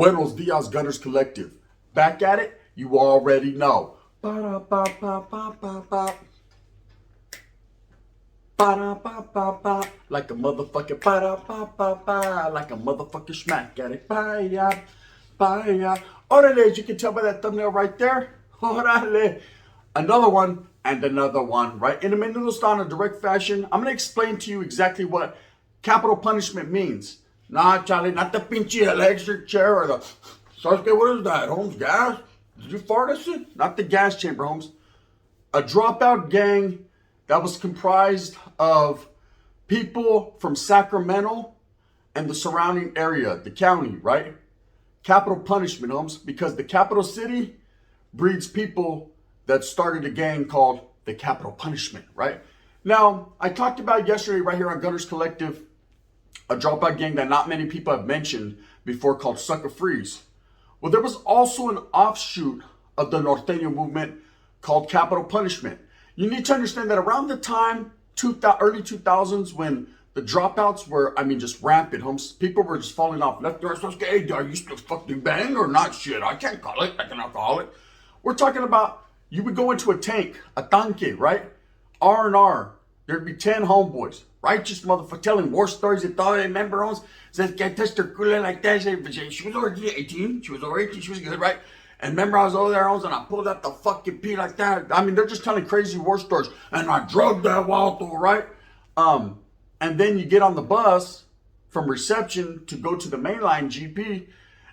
Buenos Dias Gunners Collective. Back at it, you already know. Ba-da-ba-ba-ba-ba-ba. Ba-da-ba-ba-ba. Like a motherfucking ba-da-ba-ba-ba. Like a motherfucking smack at it. Bye-ya. Bye-ya. Orale, as you can tell by that thumbnail right there. Orale. Another one and another one, right? In a minuto style, in a direct fashion, I'm going to explain to you exactly what capital punishment means. Nah, Charlie, not the pinchy electric chair or the... Sasuke, what is that, Holmes? Gas? Did you fart that shit? Not the gas chamber, Holmes. A dropout gang that was comprised of people from Sacramento and the surrounding area, the county, right? Capital punishment, Holmes, because the capital city breeds people that started a gang called the Capital Punishment, right? Now, I talked about yesterday right here on Gunners Collective, a dropout gang that not many people have mentioned before called Sucker Freeze. Well, there was also an offshoot of the Norteño movement called Capital Punishment. You need to understand that around the time, early 2000s, when the dropouts were, just rampant, Homes, people were just falling off left, right, so, hey, are you still fucking bang or not? Shit, I can't call it. I cannot call it. We're talking about, you would go into a tank, a tanque, right? R&R. There'd be 10 homeboys. Righteous motherfucker telling war stories. They thought they remember homes. Says, can't touch their cooler like that. She was already 18. She was over 18. She was good, right? And remember, I was over there, homes, and I pulled out the fucking pee like that. They're just telling crazy war stories. And I drugged that Waldo, right? And then you get on the bus from reception to go to the mainline GP.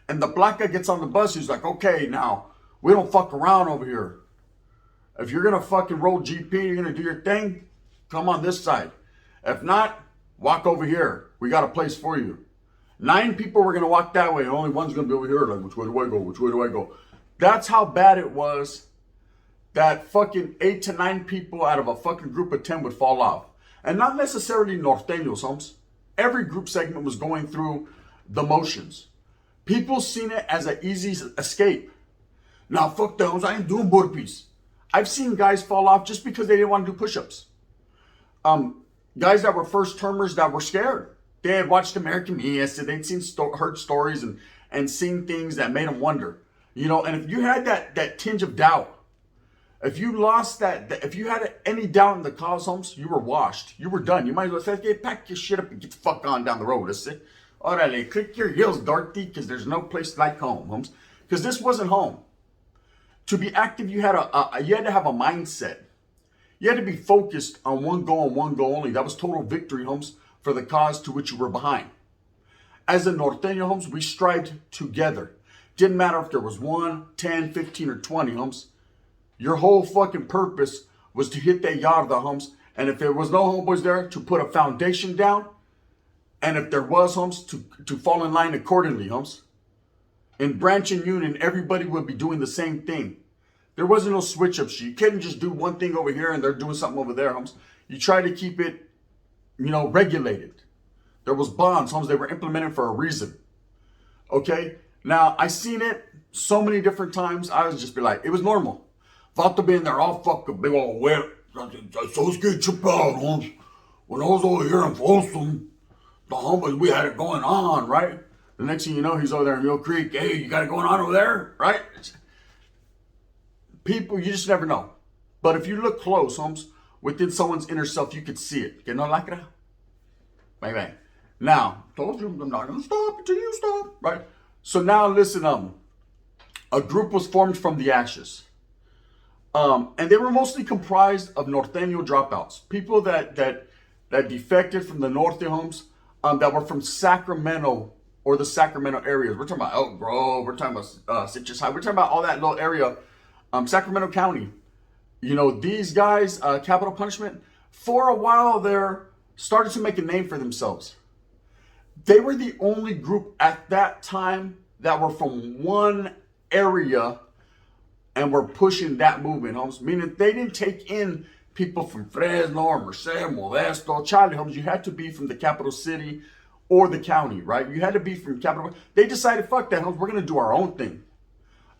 And the black guy gets on the bus. He's like, okay, now, we don't fuck around over here. If you're going to fucking roll GP, you're going to do your thing, come on this side. If not, walk over here. We got a place for you. 9 people were going to walk that way, and only one's going to be over here. Like, which way do I go? Which way do I go? That's how bad it was that fucking 8 to 9 people out of a fucking group of 10 would fall off. And not necessarily Norteños, Homes. Every group segment was going through the motions. People seen it as an easy escape. Now, fuck the Homes, I ain't doing burpees. I've seen guys fall off just because they didn't want to do push-ups. Guys that were first termers that were scared. They had watched American media, so they'd heard stories and seen things that made them wonder. And if you had that tinge of doubt, if you lost if you had any doubt in the cause, Homes, you were washed. You were done. You might as well say, okay, pack your shit up and get the fuck on down the road. That's it. Orale, click your heels, Dorothy, because there's no place like home, Homes. Because this wasn't home. To be active, you had to have a mindset. You had to be focused on one goal and one goal only. That was total victory, Homes, for the cause to which you were behind. As a Norteño, Homes, we strived together. Didn't matter if there was 1, 10, 15, or 20, Homes. Your whole fucking purpose was to hit that yarda, Homes. And if there was no homeboys there, to put a foundation down. And if there was, Homes, to fall in line accordingly, Homes. In branch and union, everybody would be doing the same thing. There wasn't no switch up shit. You couldn't just do one thing over here and they're doing something over there, Homes. You try to keep it, regulated. There was bonds, Homes. They were implemented for a reason. Okay? Now, I seen it so many different times. I was just be like, it was normal. Vato being there all fucking big old wet. So scared chip out, Homes. When I was over here in Folsom, the homies, we had it going on, right? The next thing you know, he's over there in Mill Creek. Hey, you got it going on over there, right? People, you just never know. But if you look close, Homes, within someone's inner self, you could see it. Que no lacra? Bang, bang. Now, told you I'm not going to stop until you stop, right? So now listen, a group was formed from the ashes. And they were mostly comprised of Norteño dropouts. People that defected from the Norte, Homes, that were from Sacramento or the Sacramento areas. We're talking about Elk Grove. We're talking about Citrus High. We're talking about all that little area. Sacramento County. These guys, Capital Punishment, for a while there, started to make a name for themselves. They were the only group at that time that were from one area and were pushing that movement, Homes. Meaning they didn't take in people from Fresno or Merced, Modesto, Charlie, Homes. You had to be from the capital city or the county, right? You had to be from capital. They decided, fuck that, Homes. We're going to do our own thing.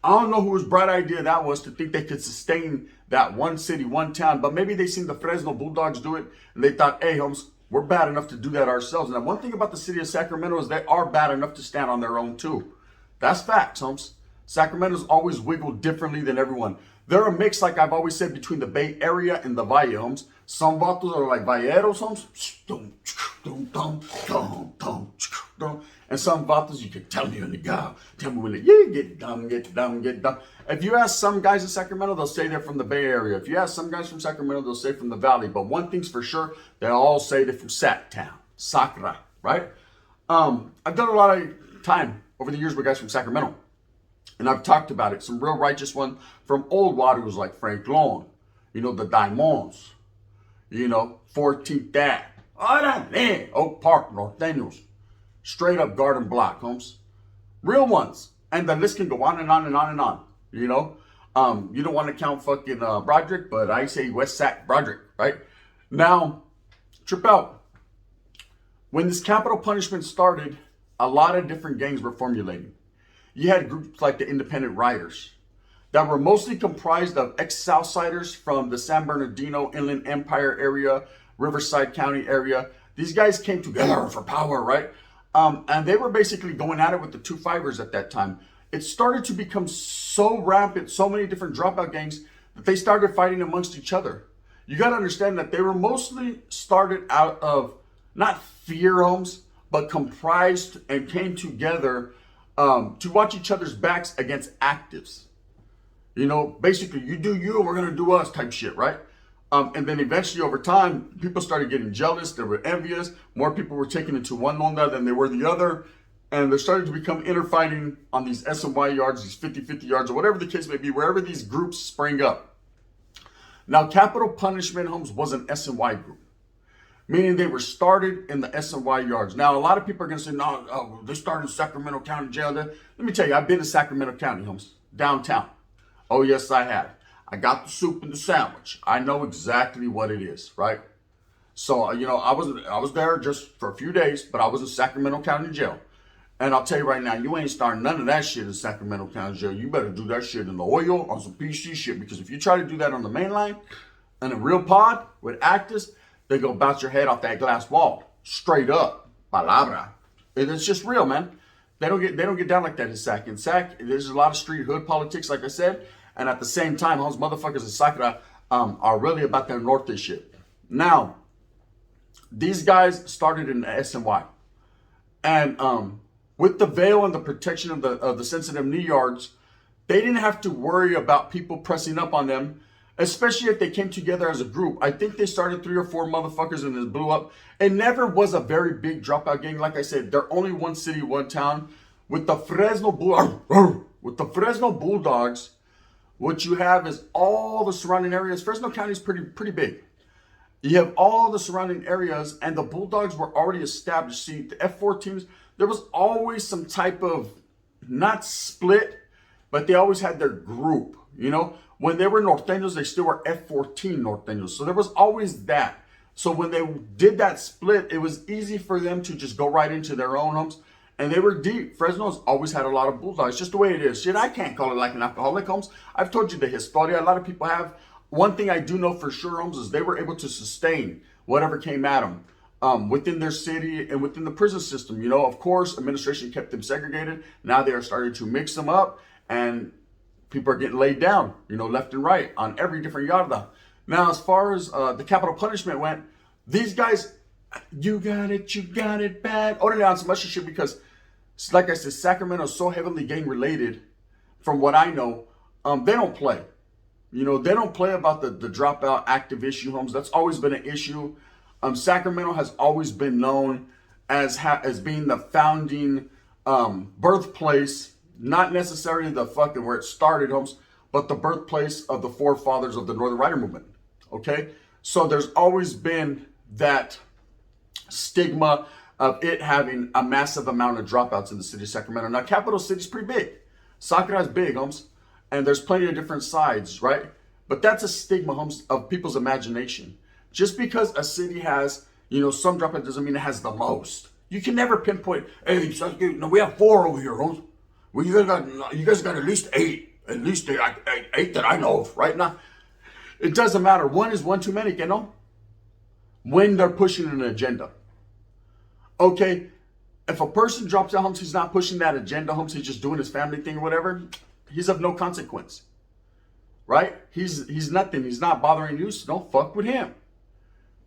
I don't know whose bright idea that was to think they could sustain that one city, one town, but maybe they seen the Fresno Bulldogs do it and they thought, hey, Homes, we're bad enough to do that ourselves. Now, one thing about the city of Sacramento is they are bad enough to stand on their own too. That's facts, homes. Sacramento's always wiggled differently than everyone. They're a mix, like I've always said, between the Bay Area and the Valle, homes. Some vatos are like Valleros, homes. And some vatos, you can tell me when to go. Tell me when to get dumb, get dumb, get dumb. If you ask some guys in Sacramento, they'll say they're from the Bay Area. If you ask some guys from Sacramento, they'll say from the Valley. But one thing's for sure, they all say they're from Sac Town, Sacra, right? I've done a lot of time over the years with guys from Sacramento. And I've talked about it. Some real righteous ones from old waters like Franklin, the Diamonds, 14th Ave, Orale, Oak Park, Nortenos, straight up Garden Block, homes. Real ones. And the list can go on and on and on and on, you don't want to count fucking Broderick, but I say West Sac Broderick, right? Now, trip out. When this capital punishment started, a lot of different gangs were formulating. You had groups like the Independent Riders that were mostly comprised of ex-Southsiders from the San Bernardino Inland Empire area, Riverside County area. These guys came together for power, right? And they were basically going at it with the 2-5ers at that time. It started to become so rampant, so many different dropout gangs, that they started fighting amongst each other. You got to understand that they were mostly started out of not fear, homes, but comprised and came together to watch each other's backs against actives. Basically, you do you and we're going to do us type shit, right? And then eventually over time, people started getting jealous. They were envious. More people were taken into one onda than they were the other. And there started to become interfighting on these S&Y yards, these 50-50 yards, or whatever the case may be, wherever these groups sprang up. Now, capital punishment, homes, was an S&Y group, meaning they were started in the S&Y yards. Now, a lot of people are going to say, no, they started in Sacramento County Jail. Let me tell you, I've been in Sacramento County, homes, downtown. Oh, yes, I have. I got the soup and the sandwich. I know exactly what it is, right? So, I was there just for a few days, but I was in Sacramento County Jail. And I'll tell you right now, you ain't starting none of that shit in Sacramento County Jail. You better do that shit in the oil on some PC shit, because if you try to do that on the main line, in a real pod with actors, they go bounce your head off that glass wall, straight up, palabra. It's just real, man. They don't get down like that in Sac. In Sac, there's a lot of street hood politics, like I said, and at the same time, those motherfuckers in Sacra are really about their norte shit. Now, these guys started in the S&Y, and with the veil and the protection of the sensitive knee yards, they didn't have to worry about people pressing up on them, especially if they came together as a group. I think they started 3 or 4 motherfuckers and it blew up. It never was a very big dropout gang. Like I said, they're only one city, one town. With the Fresno Bulldogs, what you have is all the surrounding areas. Fresno County is pretty big. You have all the surrounding areas, and the Bulldogs were already established. See, the F-14s, there was always some type of, not split, but they always had their group, When they were Nortenos, they still were F-14 Nortenos. So there was always that. So when they did that split, it was easy for them to just go right into their own homes. And they were deep. Fresno's always had a lot of Bulldogs, just the way it is. Shit, I can't call it like an alcoholic, homes. I've told you the historia. A lot of people have. One thing I do know for sure, homes, is they were able to sustain whatever came at them within their city and within the prison system. Of course, administration kept them segregated. Now they are starting to mix them up, and people are getting laid down, left and right on every different yarda. Now, as far as the capital punishment went, these guys, you got it bad. Orale on some other shit, because, like I said, Sacramento is so heavily gang related. From what I know, they don't play. They don't play about the dropout active issue, homes. That's always been an issue. Sacramento has always been known as being the founding birthplace, not necessarily the fucking where it started, homes, but the birthplace of the forefathers of the Northern Rider movement. Okay, so there's always been that stigma of it having a massive amount of dropouts in the city of Sacramento. Now, capital city's pretty big. Sacra is big, homes, and there's plenty of different sides, right? But that's a stigma, homes, of people's imagination. Just because a city has, some dropout doesn't mean it has the most. You can never pinpoint, hey, we have 4 over here, homes. Well, you guys got at least 8. At least 8 that I know of right now. It doesn't matter. One is one too many, when they're pushing an agenda. Okay, if a person drops out, homes, he's not pushing that agenda, homes, he's just doing his family thing or whatever, he's of no consequence. Right? He's nothing. He's not bothering you, so don't fuck with him.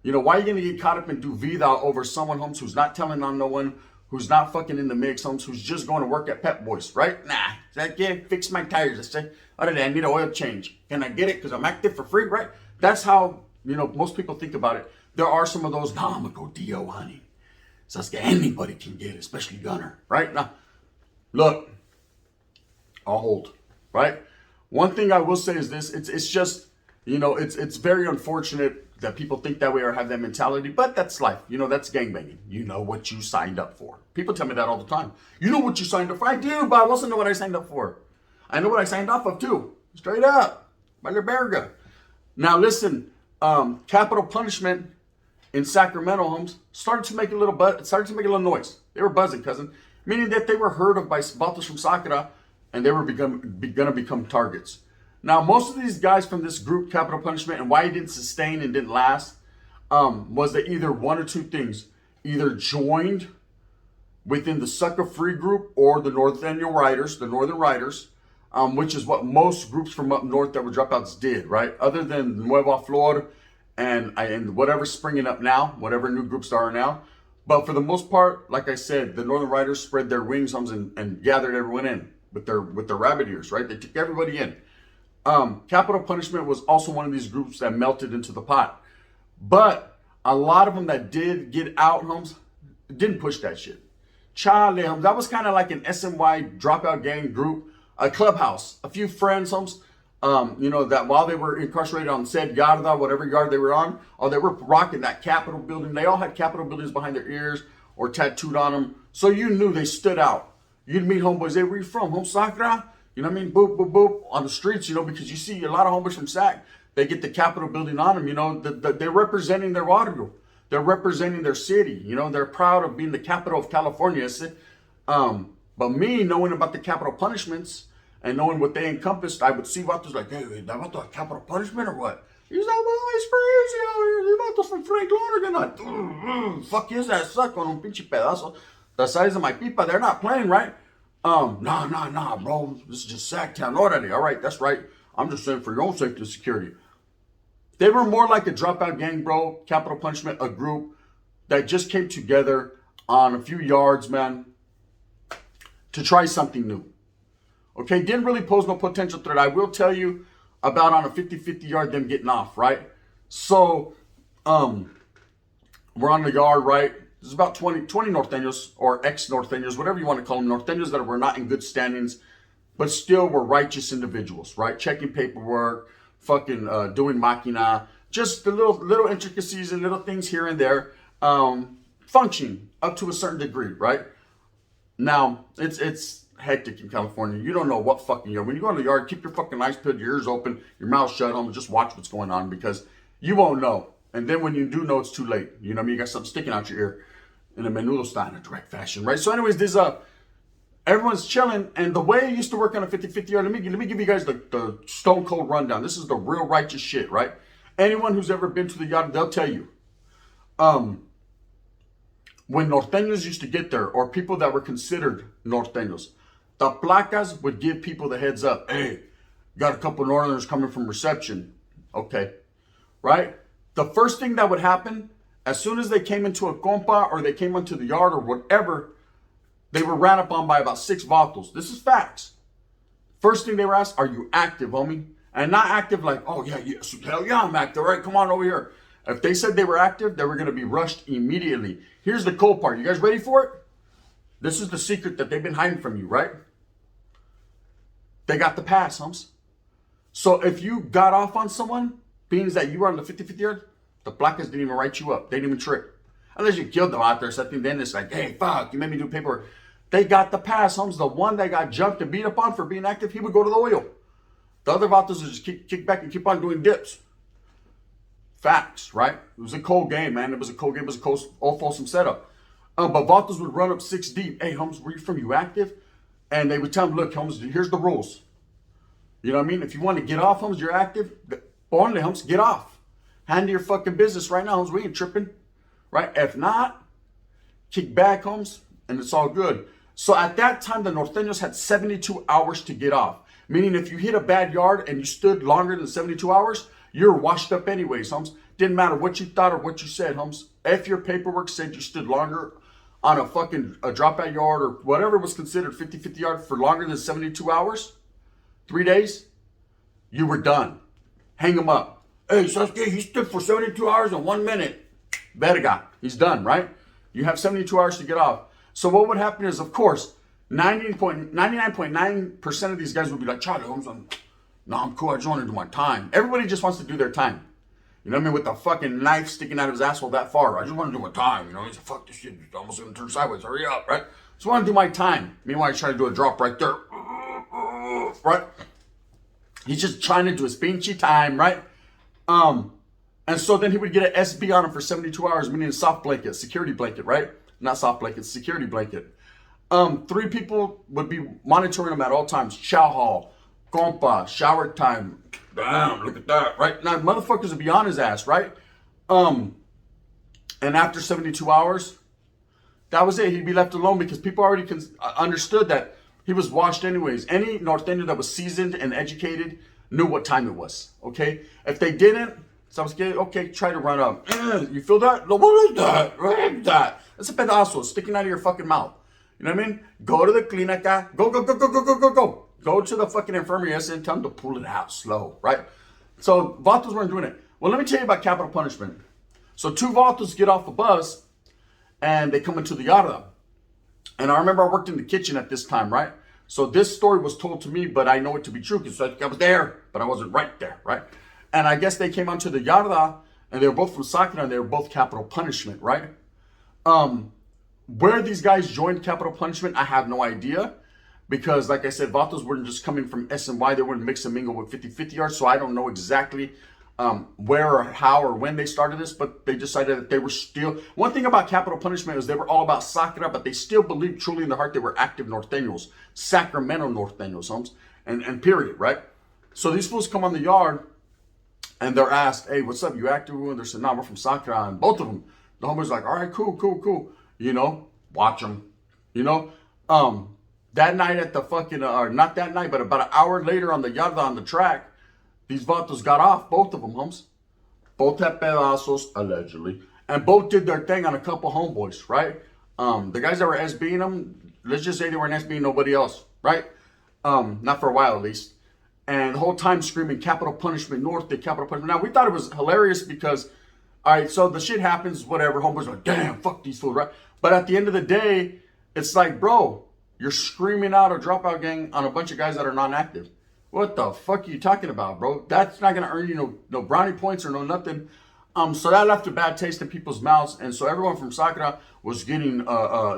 You know, why are you gonna get caught up and do vida over someone, homes, who's not telling on no one, who's not fucking in the mix, homes, who's just going to work at Pep Boys, right? Nah, I can't fix my tires. I say, other than I need an oil change. Can I get it because I'm active for free, right? That's how, you know, most people think about it. There are some of those, I'm gonna go DO, honey. So that's anybody can get it, especially Gunner, right? Now, look, I'll hold, right? One thing I will say is this, it's just, you know, it's very unfortunate that people think that way or have that mentality, but that's life. You know, that's gangbanging. You know what you signed up for. People tell me that all the time. You know what you signed up for? I do, but I also know what I signed up for. I know what I signed off of too. Straight up. By the Berga. Now listen, capital punishment in Sacramento, homes, started to make a little noise. They were buzzing, cousin. Meaning that they were heard of by vatos from Sakura and they were gonna become targets. Now, most of these guys from this group, Capital Punishment, and why it didn't sustain and didn't last, was that either one or two things. Either joined within the Sucker Free group or the Northern Riders, which is what most groups from up north that were dropouts did, right? Other than Nueva Flor and whatever's springing up now, whatever new groups are now. But for the most part, like I said, the Northern Riders spread their wings, homes, and gathered everyone in with their rabbit ears, right? They took everybody in. Capital Punishment was also one of these groups that melted into the pot. But a lot of them that did get out, homes, didn't push that shit. Chale, homes, that was kind of like an SNY dropout gang group, a clubhouse, a few friends, homes, you know, that while they were incarcerated on said yarda, whatever yard they were on, they were rocking that Capitol building. They all had Capitol buildings behind their ears or tattooed on them. So you knew they stood out. You'd meet homeboys, hey, where you from? Home Sakura? You know what I mean? Boop, boop, boop. On the streets, you know, because you see a lot of homeboys from SAC, they get the Capitol building on them, you know, they're representing their barrio. They're representing their city. You know, they're proud of being the capital of California. But me, knowing about the capital punishments and knowing what they encompassed, I would see vatos like, hey, that vato a capital punishment or what? He's like, well, it's crazy out here. These vatos from Frank Lonergan. Fuck his ass suck on un pinche pedazo the size of my pipa. They're not playing, right? Nah, bro. This is just Sacktown. Orale. All right, that's right. I'm just saying for your own safety and security. They were more like a dropout gang, bro. Capital Punishment, a group that just came together on a few yards, man, to try something new. Okay, didn't really pose no potential threat. I will tell you about on a 50-50 yard, them getting off, right? So, we're on the yard, right? There's about 20 Nortenos or ex-Nortenos, whatever you want to call them, Nortenos that were not in good standings, but still were righteous individuals, right? Checking paperwork, fucking doing machina, just the little intricacies and little things here and there, functioning up to a certain degree, right? Now, it's hectic in California. You don't know what fucking yard. When you go in the yard, keep your fucking eyes peeled, your ears open, your mouth shut, and just watch what's going on because you won't know. And then when you do know, it's too late. You know what I mean? You got something sticking out your ear in a menudo style in a direct fashion, right? So anyways, this everyone's chilling, and the way it used to work on a 50-50 yard, let me give you guys the stone cold rundown. This is the real righteous shit, right? Anyone who's ever been to the yard, they'll tell you. When Norteños used to get there, or people that were considered Norteños, the placas would give people the heads up. Hey, got a couple Northerners coming from reception. Okay, right? The first thing that would happen, as soon as they came into a compa or they came into the yard or whatever, they were ran up on by about 6 vatos. This is facts. First thing they were asked, are you active, homie? And not active like, oh yeah, hell yeah, I'm active, right? Come on over here. If they said they were active, they were going to be rushed immediately. Here's the cool part. You guys ready for it? This is the secret that they've been hiding from you, right? They got the pass, homes. So if you got off on someone, means that you were on the 50-50 yard, the placas didn't even write you up. They didn't even trip. Unless you killed them out there or something, then it's like, hey, fuck, you made me do paperwork. They got the pass, homes. The one that got jumped and beat up on for being active, he would go to the oil. The other vatos would just kick back and keep on doing dips. Facts, right? It was a cold game, man. It was a cold game. It was a cold, all wholesome setup. But vatos would run up 6 deep. Hey, Holmes, where you from? You active? And they would tell them, look, Holmes, here's the rules. You know what I mean? If you want to get off, Holmes, you're active. Only, Holmes, get off. Handle your fucking business right now, Holmes. We ain't tripping. Right? If not, kick back, Holmes, and it's all good. So at that time, the Nortenos had 72 hours to get off. Meaning if you hit a bad yard and you stood longer than 72 hours, you're washed up anyways, Holmes. Didn't matter what you thought or what you said, Holmes. If your paperwork said you stood longer on a dropout yard or whatever was considered 50-50 yard for longer than 72 hours, 3 days, you were done. Hang him up. Hey, Sasuke, he stood for 72 hours and 1 minute. Verga. He's done, right? You have 72 hours to get off. So what would happen is, of course, 99.9% of these guys would be like, Charlie Holmes, I'm cool. I just want to do my time. Everybody just wants to do their time. You know what I mean? With the fucking knife sticking out of his asshole that far. I just want to do my time. You know, he's like, fuck this shit. It's almost going to turn sideways. Hurry up, right? Just want to do my time. Meanwhile, he's trying to do a drop right there. Right? He's just trying to do his pinchy time, right? And so then he would get an SB on him for 72 hours, meaning a soft blanket, security blanket, right? Not soft blanket, security blanket. 3 people would be monitoring him at all times. Chow hall, compa, shower time. Damn, look at that, right? Now, motherfuckers would be on his ass, right? And after 72 hours, that was it. He'd be left alone because people already understood that he was washed anyways. Any Norteño that was seasoned and educated knew what time it was, okay? If they didn't, so I was getting, okay, try to run up. You feel that? No, what is that? What is that? That's a pedazo sticking out of your fucking mouth. You know what I mean? Go to the clinica. Go. Go to the fucking infirmary and tell them to pull it out slow, right? So vatos weren't doing it. Well, let me tell you about capital punishment. So 2 vatos get off the bus and they come into the yarda. And I remember I worked in the kitchen at this time, right? So this story was told to me, but I know it to be true because I was there, but I wasn't right there, right? And I guess they came onto the yarda and they were both from Sakura and they were both capital punishment, right? Where these guys joined capital punishment, I have no idea. Because like I said, vatos weren't just coming from SNY, they weren't mix and mingle with 50-50 yards. So I don't know exactly where or how or when they started this, but they decided that they were still, one thing about capital punishment is they were all about Sakura, but they still believed truly in their heart they were active Norteños, Sacramento Norteños, Holmes, and period, right? So these fools come on the yard and they're asked, hey, what's up, you active? And they said, nah, we're from Sakura. And both of them, the homie's like, all right, cool. You know, watch them, you know? That night at the fucking, or not that night, but about an hour later on the yarda on the track, these vatos got off, both of them, Holmes. Both had pedazos, allegedly. And both did their thing on a couple homeboys, right? The guys that were SBing them, let's just say they weren't SBing nobody else, right? Not for a while at least. And the whole time screaming capital punishment, North, the capital punishment. Now, we thought it was hilarious because, all right, so the shit happens, whatever. Homeboys are like, damn, fuck these fools, right? But at the end of the day, it's like, bro, you're screaming out a dropout gang on a bunch of guys that are non-active. What the fuck are you talking about, bro? That's not going to earn you no brownie points or no nothing. So that left a bad taste in people's mouths. And so everyone from Sakura was getting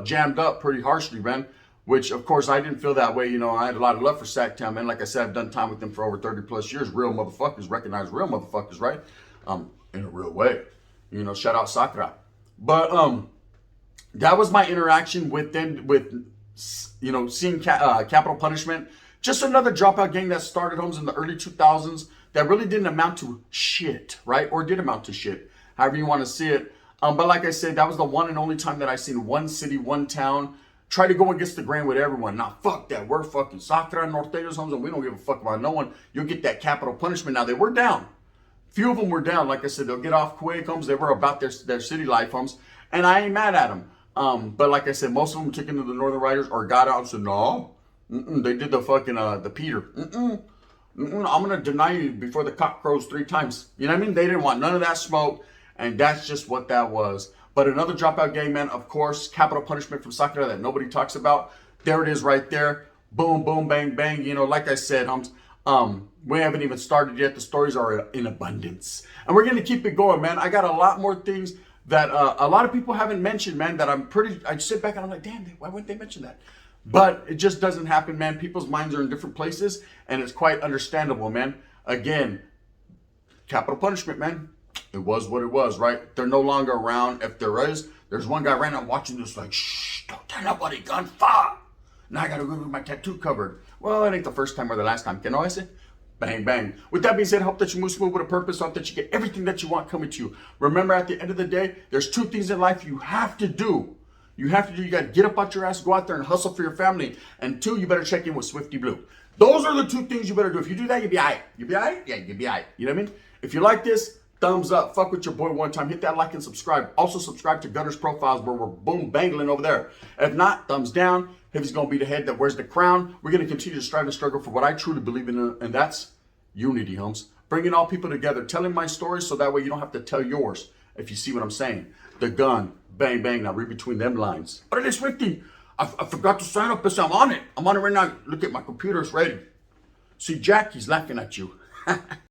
jammed up pretty harshly, man. Which, of course, I didn't feel that way. You know, I had a lot of love for Sacktown, man. Like I said, I've done time with them for over 30 plus years. Real motherfuckers, recognize real motherfuckers, right? In a real way. You know, shout out Sakura. But that was my interaction with them, with, you know, seeing capital punishment. Just another dropout gang that started, Holmes, in the early 2000s that really didn't amount to shit, right? Or did amount to shit, however you want to see it. But like I said, that was the one and only time that I seen one city, one town try to go against the grain with everyone. Now, fuck that. We're fucking Sakura and Nortenos, Holmes, and we don't give a fuck about no one. You'll get that capital punishment. Now, they were down. Few of them were down. Like I said, they'll get off quick, Holmes. They were about their city life, Holmes. And I ain't mad at them. But like I said, most of them took into the Northern Riders or got out and said, no. They did the fucking, the Peter. I'm going to deny you before the cock crows 3 times. You know what I mean? They didn't want none of that smoke. And that's just what that was. But another dropout gang, man, of course, capital punishment from Sakura that nobody talks about. There it is right there. Boom, boom, bang, bang. You know, like I said, we haven't even started yet. The stories are in abundance. And we're going to keep it going, man. I got a lot more things that a lot of people haven't mentioned, man, that I sit back and I'm like, damn, why wouldn't they mention that? But it just doesn't happen, man. People's minds are in different places, and it's quite understandable, man. Again, capital punishment, man. It was what it was, right? They're no longer around. If there is, there's one guy right now watching this like, shh, don't tell nobody, gunfire. Now I got to go with my tattoo covered. Well, it ain't the first time or the last time. Que no ese? Bang, bang. With that being said, hope that you move smooth with a purpose. Hope that you get everything that you want coming to you. Remember, at the end of the day, there's 2 things in life you have to do. You have to do, you got to get up out your ass, go out there and hustle for your family. And two, you better check in with Swifty Blue. Those are the two things you better do. If you do that, you'll be all right. You'll be all right? Yeah, you'll be all right. You know what I mean? If you like this, thumbs up. Fuck with your boy one time. Hit that like and subscribe. Also subscribe to Gunner's Profiles where we're boom bangling over there. If not, thumbs down. If he's going to be the head that wears the crown, we're going to continue to strive and struggle for what I truly believe in, and that's unity, homes. Bringing all people together, telling my story so that way you don't have to tell yours, if you see what I'm saying. The gun, bang, bang. Now read between them lines. What are they, Swifty? I forgot to sign up, but I'm on it. I'm on it right now. Look at my computer, it's ready. See, Jackie's laughing at you.